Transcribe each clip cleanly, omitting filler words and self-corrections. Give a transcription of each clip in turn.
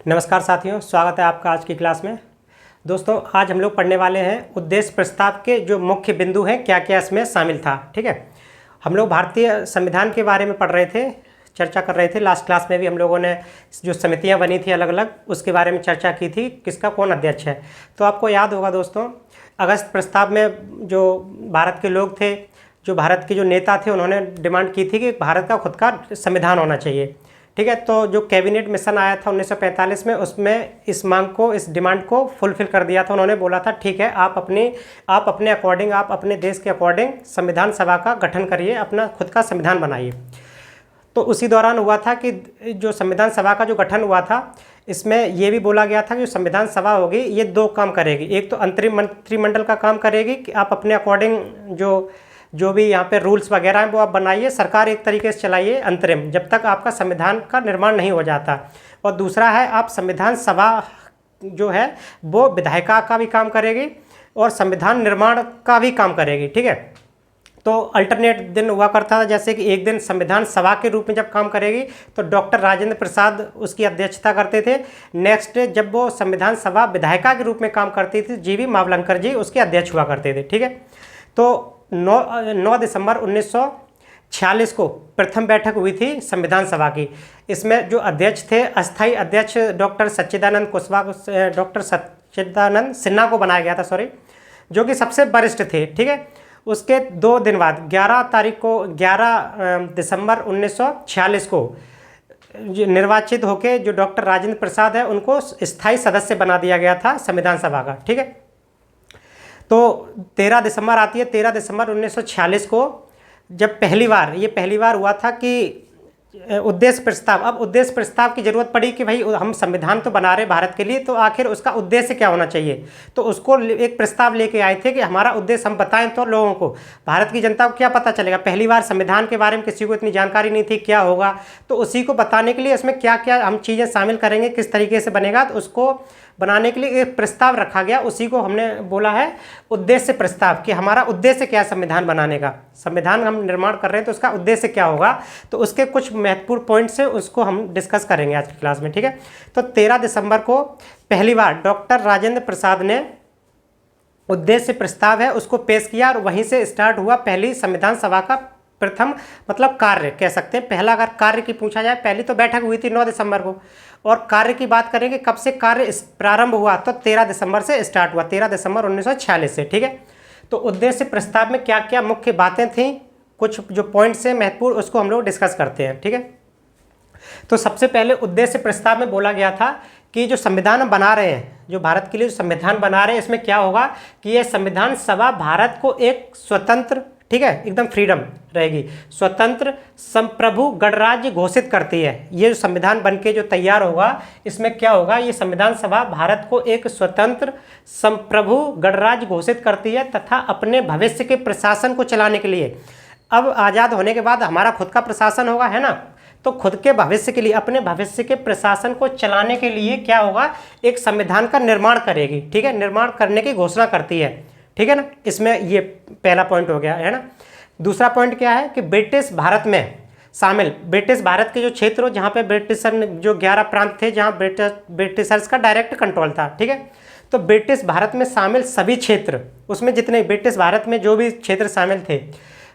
नमस्कार साथियों, स्वागत है आपका आज की क्लास में। दोस्तों, आज हम लोग पढ़ने वाले हैं उद्देश्य प्रस्ताव के जो मुख्य बिंदु हैं, क्या क्या इसमें शामिल था। ठीक है, हम लोग भारतीय संविधान के बारे में पढ़ रहे थे, चर्चा कर रहे थे। लास्ट क्लास में भी हम लोगों ने जो समितियां बनी थी अलग अलग, उसके बारे में चर्चा की थी, किसका कौन अध्यक्ष है। तो आपको याद होगा दोस्तों, अगस्त प्रस्ताव में जो भारत के लोग थे, जो भारत के जो नेता थे, उन्होंने डिमांड की थी कि भारत का खुद का संविधान होना चाहिए। ठीक है, तो जो कैबिनेट मिशन आया था 1945 में, उसमें इस मांग को, इस डिमांड को फुलफिल कर दिया था। उन्होंने बोला था ठीक है, आप अपने अकॉर्डिंग, आप अपने देश के अकॉर्डिंग संविधान सभा का गठन करिए, अपना खुद का संविधान बनाइए। तो उसी दौरान हुआ था कि जो संविधान सभा का जो गठन हुआ था, इसमें ये भी बोला गया था कि जो संविधान सभा होगी ये दो काम करेगी। एक तो अंतरिम मंत्रिमंडल का काम करेगी कि आप अपने अकॉर्डिंग जो भी यहाँ पे रूल्स वगैरह हैं वो आप बनाइए, सरकार एक तरीके से चलाइए अंतरिम, जब तक आपका संविधान का निर्माण नहीं हो जाता। और दूसरा है, आप संविधान सभा जो है वो विधायिका का भी काम करेगी और संविधान निर्माण का भी काम करेगी। ठीक है, तो अल्टरनेट दिन हुआ करता था, जैसे कि एक दिन संविधान सभा के रूप में जब काम करेगी तो डॉक्टर राजेंद्र प्रसाद उसकी अध्यक्षता करते थे। नेक्स्ट डे जब वो संविधान सभा विधायिका के रूप में काम करती थी, जीवी मावलंकर जी उसके अध्यक्ष हुआ करते थे। ठीक है, तो 9 दिसंबर 1946 को प्रथम बैठक हुई थी संविधान सभा की। इसमें जो अध्यक्ष थे, अस्थायी अध्यक्ष डॉक्टर सच्चिदानंद सिन्हा को बनाया गया था, जो कि सबसे वरिष्ठ थे। ठीक है, उसके 2 दिन बाद 11 दिसंबर 1946 को निर्वाचित होकर जो डॉक्टर राजेंद्र प्रसाद है उनको स्थायी सदस्य बना दिया गया था संविधान सभा का। ठीक है, तो 13 दिसंबर आती है। 13 दिसंबर 1946 को जब पहली बार हुआ था कि उद्देश्य प्रस्ताव, अब उद्देश्य प्रस्ताव की जरूरत पड़ी कि भाई हम संविधान तो बना रहे भारत के लिए, तो आखिर उसका उद्देश्य क्या होना चाहिए। तो उसको एक प्रस्ताव लेके आए थे कि हमारा उद्देश्य हम बताएं तो लोगों को, भारत की जनता को क्या पता चलेगा। पहली बार संविधान के बारे में किसी को इतनी जानकारी नहीं थी क्या होगा, तो उसी को बताने के लिए इसमें क्या क्या हम चीज़ें शामिल करेंगे, किस तरीके से बनेगा, तो उसको बनाने के लिए एक प्रस्ताव रखा गया। उसी को हमने बोला है उद्देश्य प्रस्ताव, कि हमारा उद्देश्य क्या है संविधान बनाने का, संविधान हम निर्माण कर रहे हैं तो उसका उद्देश्य क्या होगा। तो उसके कुछ महत्वपूर्ण पॉइंट्स हैं, उसको हम डिस्कस करेंगे आज की क्लास में। ठीक है, तो 13 दिसंबर को पहली बार डॉक्टर राजेंद्र प्रसाद ने उद्देश्य प्रस्ताव है उसको पेश किया और वहीं से स्टार्ट हुआ पहली संविधान सभा का प्रथम कार्य कह सकते हैं। पहला अगर कार्य की पूछा जाए, पहली तो बैठक हुई थी 9 दिसंबर को, और कार्य की बात करेंगे कब से कार्य प्रारंभ हुआ, तो 13 दिसंबर से स्टार्ट हुआ, 13 दिसंबर 1946 से। ठीक है, तो उद्देश्य प्रस्ताव में क्या क्या मुख्य बातें थीं, कुछ जो पॉइंट्स हैं महत्वपूर्ण, उसको हम लोग डिस्कस करते हैं। ठीक है, तो सबसे पहले उद्देश्य प्रस्ताव में बोला गया था कि जो संविधान हम बना रहे हैं, जो भारत के लिए जो संविधान बना रहे हैं, इसमें क्या होगा कि यह संविधान सभा भारत को एक स्वतंत्र, ठीक है, एकदम फ्रीडम रहेगी, स्वतंत्र संप्रभु गणराज्य घोषित करती है। ये जो संविधान बनके जो तैयार होगा, इसमें क्या होगा, ये संविधान सभा भारत को एक स्वतंत्र संप्रभु गणराज्य घोषित करती है तथा अपने भविष्य के प्रशासन को चलाने के लिए, अब आज़ाद होने के बाद हमारा खुद का प्रशासन होगा, है ना, तो खुद के भविष्य के लिए, अपने भविष्य के प्रशासन को चलाने के लिए क्या होगा, एक संविधान का निर्माण करेगी। ठीक है, निर्माण करने की घोषणा करती है। ठीक है ना, इसमें ये पहला पॉइंट हो गया, है ना। दूसरा पॉइंट क्या है कि ब्रिटिश भारत में शामिल, ब्रिटिश भारत के जो क्षेत्र हो जहाँ पे ब्रिटिशर जो 11 प्रांत थे जहाँ ब्रिटिशर्स का डायरेक्ट कंट्रोल था। ठीक है, तो ब्रिटिश भारत में शामिल सभी क्षेत्र, उसमें जितने ब्रिटिश भारत में जो भी क्षेत्र शामिल थे,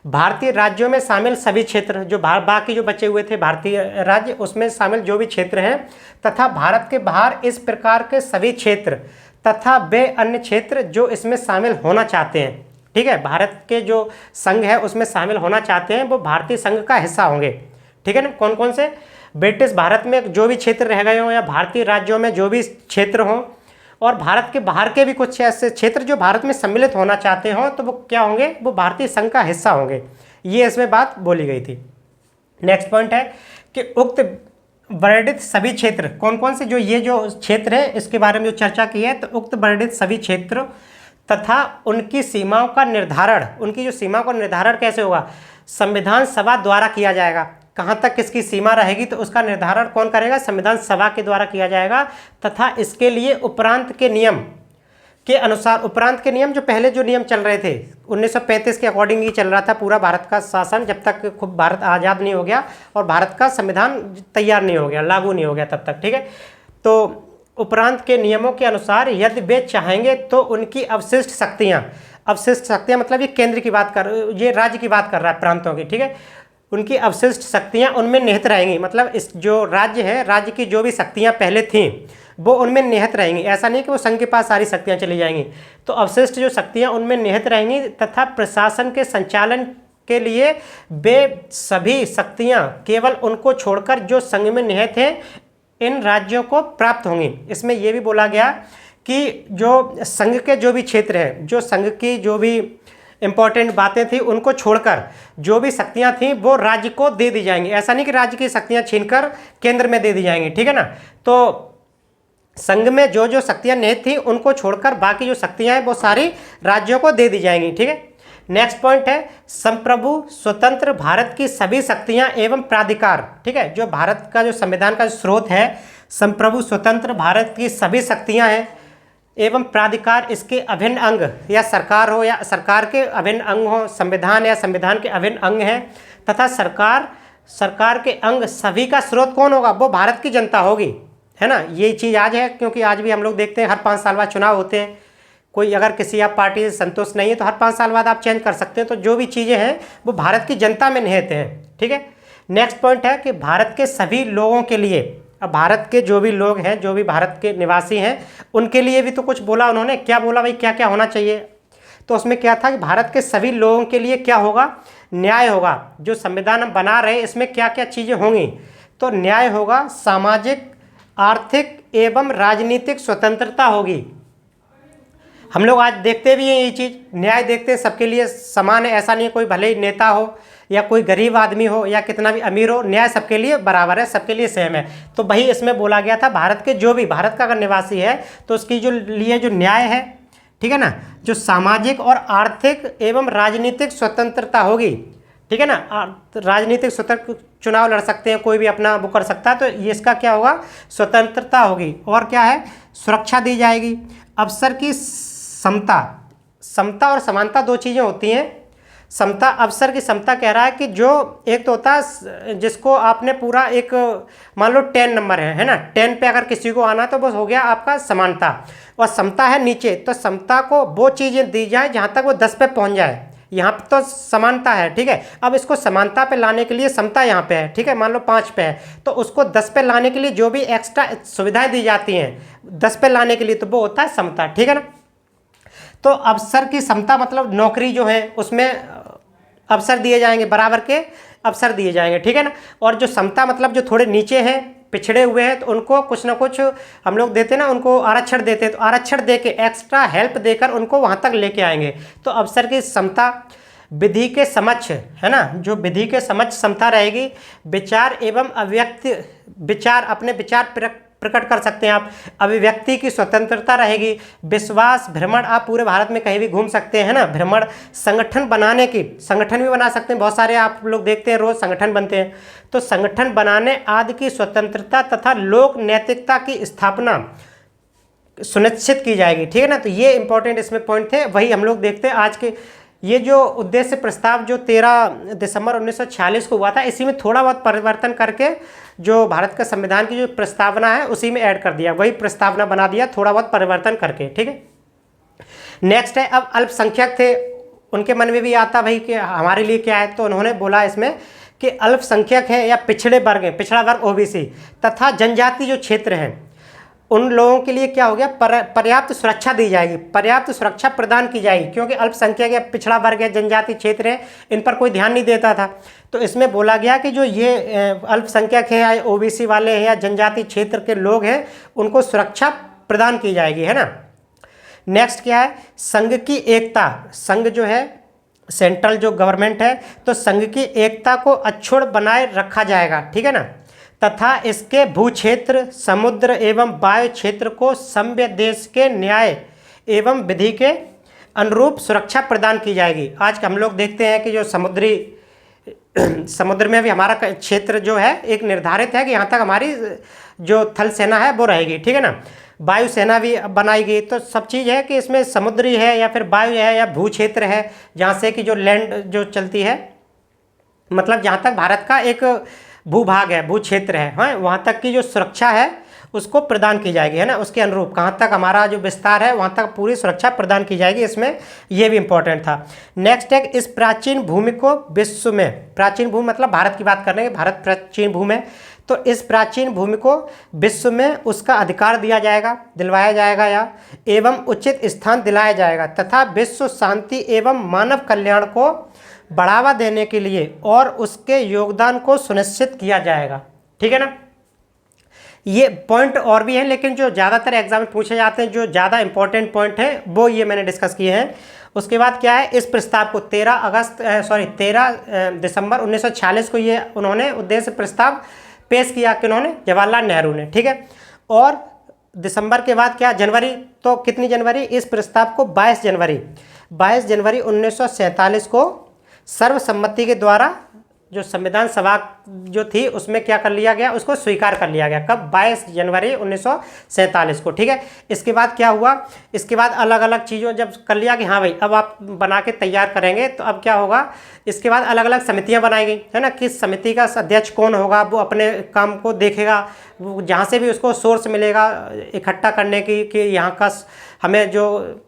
भारतीय राज्यों में शामिल सभी क्षेत्र, जो बाकी जो बचे हुए थे भारतीय राज्य, उसमें शामिल जो भी क्षेत्र हैं, तथा भारत के बाहर इस प्रकार के सभी क्षेत्र तथा वे अन्य क्षेत्र जो इसमें शामिल होना चाहते हैं। ठीक है, भारत के जो संघ है उसमें शामिल होना चाहते हैं, वो भारतीय संघ का हिस्सा होंगे। ठीक है ना, कौन कौन से, ब्रिटिश भारत में जो भी क्षेत्र रह गए हों या भारतीय राज्यों में जो भी क्षेत्र हों, और भारत के बाहर के भी कुछ ऐसे क्षेत्र जो भारत में सम्मिलित होना चाहते हों, तो वो क्या होंगे, वो भारतीय संघ का हिस्सा होंगे। ये इसमें बात बोली गई थी। नेक्स्ट पॉइंट है कि उक्त वर्णित सभी क्षेत्र, कौन कौन से, जो ये जो क्षेत्र है इसके बारे में जो चर्चा की है, तो उक्त वर्णित सभी क्षेत्र तथा उनकी सीमाओं का निर्धारण, उनकी जो सीमा का निर्धारण कैसे होगा, संविधान सभा द्वारा किया जाएगा। कहाँ तक किसकी सीमा रहेगी, तो उसका निर्धारण कौन करेगा, संविधान सभा के द्वारा किया जाएगा। तथा इसके लिए उपरांत के नियम के अनुसार, उपरांत के नियम जो पहले जो नियम चल रहे थे 1935 के अकॉर्डिंग ही चल रहा था पूरा भारत का शासन, जब तक खूब भारत आज़ाद नहीं हो गया और भारत का संविधान तैयार नहीं हो गया, लागू नहीं हो गया तब तक। ठीक है, तो उपरांत के नियमों के अनुसार यदि वे चाहेंगे तो उनकी अवशिष्ट शक्तियाँ मतलब ये केंद्र की बात कर, ये राज्य की बात कर रहा है, प्रांतों की, ठीक है। उनकी अवशिष्ट शक्तियाँ उनमें निहित रहेंगी, मतलब इस जो राज्य है, राज्य की जो भी शक्तियाँ पहले थीं वो उनमें निहित रहेंगी। ऐसा नहीं कि वो संघ के पास सारी शक्तियाँ चली जाएंगी। तो अवशिष्ट जो शक्तियाँ उनमें निहित रहेंगी तथा प्रशासन के संचालन के लिए वे सभी शक्तियाँ केवल उनको छोड़कर जो संघ में निहित हैं इन राज्यों को प्राप्त होंगी। इसमें यह भी बोला गया कि जो संघ के जो भी क्षेत्र हैं, जो संघ की जो भी इंपॉर्टेंट बातें थी उनको छोड़कर जो भी शक्तियां थीं वो राज्य को दे दी जाएंगी। ऐसा नहीं कि राज्य की शक्तियां छीनकर केंद्र में दे दी जाएंगी, ठीक है ना। तो संघ में जो जो शक्तियां निहित थी उनको छोड़कर बाकी जो शक्तियां हैं वो सारी राज्यों को दे दी जाएंगी, ठीक है। नेक्स्ट पॉइंट है संप्रभु स्वतंत्र भारत की सभी शक्तियां एवं प्राधिकार, ठीक है। जो भारत का जो संविधान का स्रोत है, संप्रभु स्वतंत्र भारत की सभी शक्तियां हैं एवं प्राधिकार इसके अभिन्न अंग, या सरकार हो या सरकार के अभिन्न अंग हो, संविधान या संविधान के अभिन्न अंग हैं, तथा सरकार के अंग सभी का स्रोत कौन होगा, वो भारत की जनता होगी, है ना। ये चीज़ आज है, क्योंकि आज भी हम लोग देखते हैं हर 5 साल बाद चुनाव होते हैं। कोई अगर किसी आप पार्टी से संतुष्ट नहीं है तो हर 5 साल बाद आप चेंज कर सकते हैं। तो जो भी चीज़ें हैं वो भारत की जनता में निहित हैं, ठीक है। नेक्स्ट पॉइंट है कि भारत के सभी लोगों के लिए, अब भारत के जो भी लोग हैं, जो भी भारत के निवासी हैं, उनके लिए भी तो कुछ बोला उन्होंने। क्या बोला भाई, क्या क्या होना चाहिए? तो उसमें क्या था कि भारत के सभी लोगों के लिए क्या होगा, न्याय होगा। जो संविधान हम बना रहे हैं इसमें क्या क्या चीज़ें होंगी, तो न्याय होगा, सामाजिक आर्थिक एवं राजनीतिक स्वतंत्रता होगी। हम लोग आज देखते भी हैं ये चीज़, न्याय देखते हैं, सबके लिए समान है। ऐसा नहीं कोई भले ही नेता हो या कोई गरीब आदमी हो या कितना भी अमीर हो, न्याय सबके लिए बराबर है, सबके लिए सेम है। तो वही इसमें बोला गया था, भारत के जो भी भारत का अगर निवासी है तो उसकी जो लिए जो न्याय है, ठीक है ना, जो सामाजिक और आर्थिक एवं राजनीतिक स्वतंत्रता होगी, ठीक है ना। राजनीतिक स्वतंत्र चुनाव लड़ सकते हैं, कोई भी अपना वो कर सकता है, तो ये इसका क्या होगा, स्वतंत्रता होगी। और क्या है, सुरक्षा दी जाएगी, अवसर की समता और समानता दो चीज़ें होती हैं। समता, अवसर की समता कह रहा है कि जो एक तो होता है जिसको आपने पूरा एक मान लो 10 नंबर है ना, 10 पे अगर किसी को आना तो बस हो गया आपका समानता, और समता है नीचे, तो समता को वो चीज़ें दी जाए जहाँ तक वो 10 पे पहुँच जाए। यहाँ पे तो समानता है, ठीक है। अब इसको समानता पे लाने के लिए समता यहाँ पे है, ठीक है, मान लो 5 पे है, तो उसको 10 पे लाने के लिए जो भी एक्स्ट्रा सुविधाएं दी जाती हैं 10 पे लाने के लिए, तो वो होता है समता, ठीक है ना। तो अवसर की समता मतलब नौकरी जो है उसमें अवसर दिए जाएंगे, बराबर के अवसर दिए जाएंगे, ठीक है ना। और जो समता मतलब जो थोड़े नीचे हैं, पिछड़े हुए हैं, तो उनको कुछ ना कुछ हम लोग देते ना, उनको आरक्षण देते हैं, तो आरक्षण दे के एक्स्ट्रा हेल्प देकर उनको वहाँ तक लेके आएंगे। तो अवसर की समता, विधि के समक्ष, है ना, जो विधि के समक्ष समता रहेगी, विचार एवं अभिव्यक्ति, विचार अपने विचार प्रकट कर सकते हैं आप, अभिव्यक्ति की स्वतंत्रता रहेगी, विश्वास, भ्रमण, आप पूरे भारत में कहीं भी घूम सकते हैं ना, भ्रमण, संगठन बनाने की, संगठन भी बना सकते हैं, बहुत सारे आप लोग देखते हैं रोज संगठन बनते हैं, तो संगठन बनाने आदि की स्वतंत्रता तथा लोक नैतिकता की स्थापना सुनिश्चित की जाएगी, ठीक है ना। तो ये इंपॉर्टेंट इसमें पॉइंट थे, वही हम लोग देखते हैं आज के ये जो उद्देश्य प्रस्ताव जो 13 दिसंबर 1946 को हुआ था, इसी में थोड़ा बहुत परिवर्तन करके जो भारत का संविधान की जो प्रस्तावना है उसी में ऐड कर दिया, वही प्रस्तावना बना दिया थोड़ा बहुत परिवर्तन करके, ठीक है। नेक्स्ट है, अब अल्पसंख्यक थे, उनके मन में भी आता भाई कि हमारे लिए क्या है, तो उन्होंने बोला इसमें कि अल्पसंख्यक हैं या पिछड़े वर्ग हैं, पिछड़ा वर्ग ओबीसी तथा जनजाति जो क्षेत्र हैं उन लोगों के लिए क्या हो गया, पर्याप्त सुरक्षा दी जाएगी, पर्याप्त सुरक्षा प्रदान की जाएगी, क्योंकि अल्पसंख्यक या पिछड़ा वर्ग है, जनजाति क्षेत्र है, इन पर कोई ध्यान नहीं देता था। तो इसमें बोला गया कि जो ये अल्पसंख्यक हैं या ओबीसी वाले हैं या जनजाति क्षेत्र के लोग हैं उनको सुरक्षा प्रदान की जाएगी, है ना। नेक्स्ट क्या है, संघ की एकता, संघ जो है सेंट्रल जो गवर्नमेंट है, तो संघ की एकता को अक्षुण्ण बनाए रखा जाएगा, ठीक है ना, तथा इसके भूक्षेत्र, समुद्र एवं वायु क्षेत्र को सभ्य देश के न्याय एवं विधि के अनुरूप सुरक्षा प्रदान की जाएगी। आज हम लोग देखते हैं कि जो समुद्र में भी हमारा क्षेत्र जो है एक निर्धारित है कि यहाँ तक हमारी जो थल सेना है वो रहेगी, ठीक है ना, वायु सेना भी बनाएगी। तो सब चीज़ है कि इसमें समुद्री है या फिर वायु है या भू क्षेत्र है, जहाँ से कि जो लैंड जो चलती है, मतलब जहाँ तक भारत का एक भूभाग है, भू क्षेत्र है, हाँ, वहाँ तक की जो सुरक्षा है उसको प्रदान की जाएगी, है ना, उसके अनुरूप कहाँ तक हमारा जो विस्तार है वहाँ तक पूरी सुरक्षा प्रदान की जाएगी। इसमें ये भी इंपॉर्टेंट था। नेक्स्ट है, इस प्राचीन भूमि को विश्व में, प्राचीन भूमि मतलब भारत की बात कर रहे हैं, भारत प्राचीन भूमि है, तो इस प्राचीन भूमि को विश्व में उसका अधिकार दिया जाएगा, दिलवाया जाएगा या एवं उचित स्थान दिलाया जाएगा तथा विश्व शांति एवं मानव कल्याण को बढ़ावा देने के लिए और उसके योगदान को सुनिश्चित किया जाएगा। ठीक है ना। ये पॉइंट और भी हैं, लेकिन जो ज़्यादातर एग्जाम में पूछे जाते हैं, जो ज़्यादा इंपॉर्टेंट पॉइंट है वो ये मैंने डिस्कस किए हैं। उसके बाद क्या है, इस प्रस्ताव को 13 दिसंबर 1946 को ये उन्होंने उद्देश्य प्रस्ताव पेश किया कि उन्होंने जवाहरलाल नेहरू ने। ठीक है। और दिसंबर के बाद क्या, जनवरी, तो कितनी जनवरी, इस प्रस्ताव को 22 जनवरी 1947 को सर्वसम्मति के द्वारा जो संविधान सभा जो थी उसमें क्या कर लिया गया, उसको स्वीकार कर लिया गया। कब, 22 जनवरी 1947 को। ठीक है। इसके बाद क्या हुआ, इसके बाद अलग अलग चीज़ों जब कर लिया कि हाँ भाई अब आप बना के तैयार करेंगे, तो अब क्या होगा, इसके बाद अलग अलग समितियां बनाई गई, है ना। किस समिति का अध्यक्ष कौन होगा, वो अपने काम को देखेगा, वो जहाँ से भी उसको सोर्स मिलेगा इकट्ठा करने की कि यहाँ का हमें जो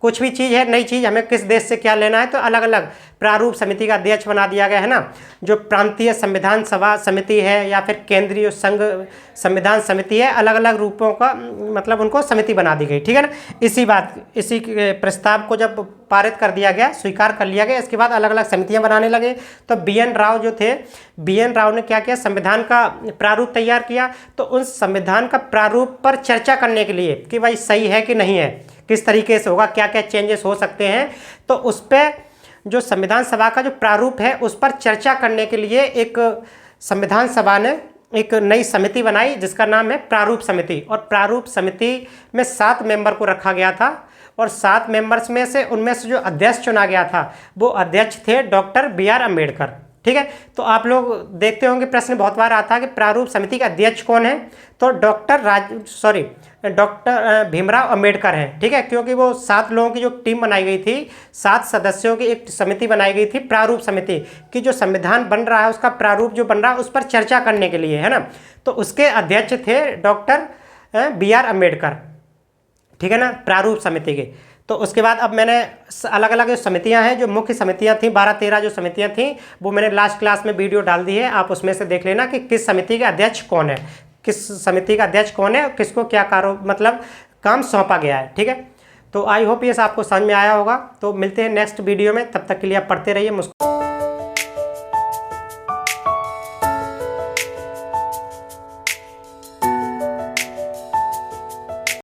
कुछ भी चीज़ है, नई चीज़ हमें किस देश से क्या लेना है, तो अलग अलग प्रारूप समिति का अध्यक्ष बना दिया गया, है ना। जो प्रांतीय संविधान सभा समिति है या फिर केंद्रीय संघ संविधान समिति है, अलग अलग रूपों का मतलब उनको समिति बना दी गई। ठीक है ना। इसी प्रस्ताव को जब पारित कर दिया गया, स्वीकार कर लिया गया, इसके बाद अलग अलग समितियां बनाने लगे। तो BN राव जो थे, BN राव ने क्या किया, संविधान का प्रारूप तैयार किया। तो उस संविधान का प्रारूप पर चर्चा करने के लिए कि भाई सही है कि नहीं है, किस तरीके से होगा, क्या क्या चेंजेस हो सकते हैं, तो उस पर जो संविधान सभा का जो प्रारूप है उस पर चर्चा करने के लिए एक संविधान सभा ने एक नई समिति बनाई जिसका नाम है प्रारूप समिति। और प्रारूप समिति में 7 मेंबर को रखा गया था, और 7 मेंबर्स में से उनमें से जो अध्यक्ष चुना गया था वो अध्यक्ष थे डॉक्टर BR अम्बेडकर। ठीक है। तो आप लोग देखते होंगे प्रश्न बहुत बार आता है कि प्रारूप समिति का अध्यक्ष कौन है, तो डॉक्टर भीमराव अम्बेडकर हैं। ठीक है। क्योंकि वो 7 लोगों की जो टीम बनाई गई थी, 7 सदस्यों की एक समिति बनाई गई थी प्रारूप समिति की, जो संविधान बन रहा है उसका प्रारूप जो बन रहा है उस पर चर्चा करने के लिए, है ना। तो उसके अध्यक्ष थे डॉक्टर BR अम्बेडकर। ठीक है ना, प्रारूप समिति के। तो उसके बाद अब मैंने अलग अलग जो समितियां हैं, जो मुख्य समितियां थी 12-13 जो समितियां थी, वो मैंने लास्ट क्लास में वीडियो डाल दी है, आप उसमें से देख लेना कि किस समिति का अध्यक्ष कौन है, किस समिति का अध्यक्ष कौन है, किसको क्या काम सौंपा गया है। ठीक है। तो आई होप ये आपको समझ में आया होगा। तो मिलते हैं नेक्स्ट वीडियो में, तब तक के लिए आप पढ़ते रहिए। मुझको